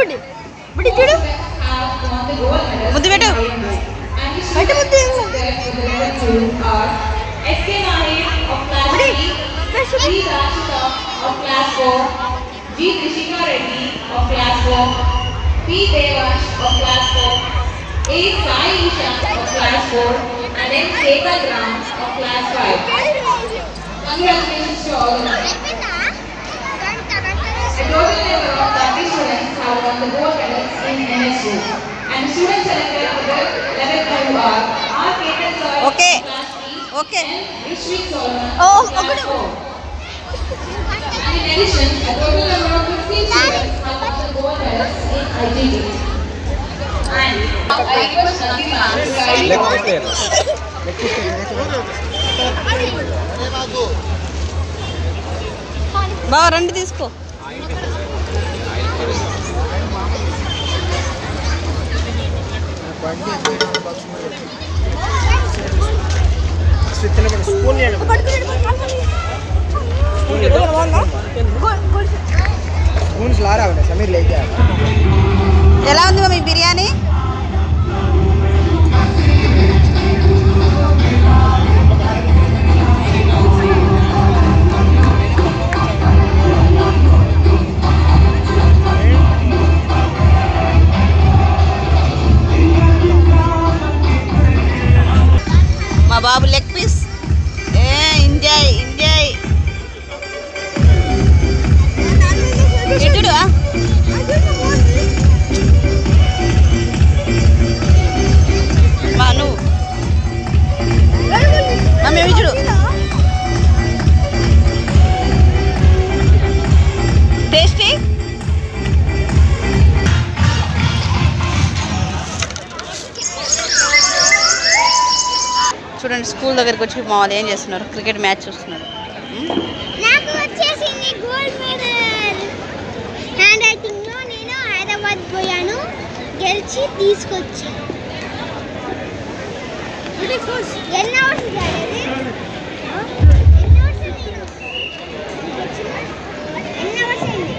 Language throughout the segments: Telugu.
బుడ్డి బుడ్డి చూడు ముద్దు పెట్టు బయట ముద్దు G. Krishika Reddy of class 4, P. Devash of class 4, A. Sai Isha of class 4, and M. Kekal Ram of class 5. Congratulations to all of them. A total number of 30 students have won the gold medals in NSU, and the students selected for the level 2 are R. Ketan Sir of class 3, and Rishwik Solomon of class 4. In addition, a total number of 15 students have won the gold medals in IGT. And I request Natima to guide you బావ రండి తీసుకో ఎలా ఉంది మమ్మీ బిర్యానీ మా బాబు లెగ్ పీస్ ఎంజాయ్ ఎంజాయ్ ఎటుడు నువ్వు మమ్మీ విజుడు టేస్టీ చూడండి స్కూల్ దగ్గరికి వచ్చి మా వాళ్ళు ఏం చేస్తున్నారు క్రికెట్ మ్యాచ్ చూస్తున్నారు నాకు వచ్చేసింది గోల్డ్ మెడల్ హ్యాండ్ రైటింగ్ లో నేను హైదరాబాద్ పోయాను గెలిచి తీసుకొచ్చాను ఎన్ని అవర్స్ జరిగేది ఎన్ని అవర్స్ అయింది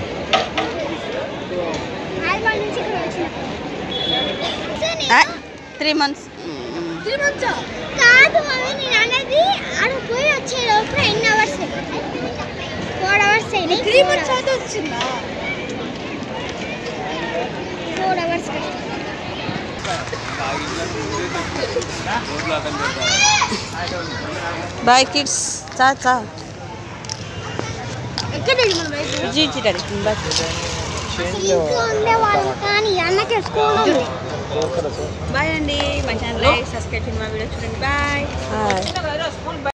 హైదరాబాద్ నుంచి ఇక్కడ వచ్చిన 3 months కాదు మమ్మీ నేను అనేది ఆడ పోయి వచ్చే లోపల ఎన్ని అవర్స్ 4 అవర్స్ అయింది 3 months అయితే వచ్చిందా 4 అవర్స్ బాయ్ కిడ్స్ చా చా ఎక్కడ జీ చిటాడి బాయ్ ఇంట్లో ఉండేవాళ్ళు కానీ అన్నకే స్కూల్ ఉంది బాయ్ అండి మా ఛానల్ లైక్ సబ్స్క్రైబ్ చేయండి మా వీడియో చూడండి బాయ్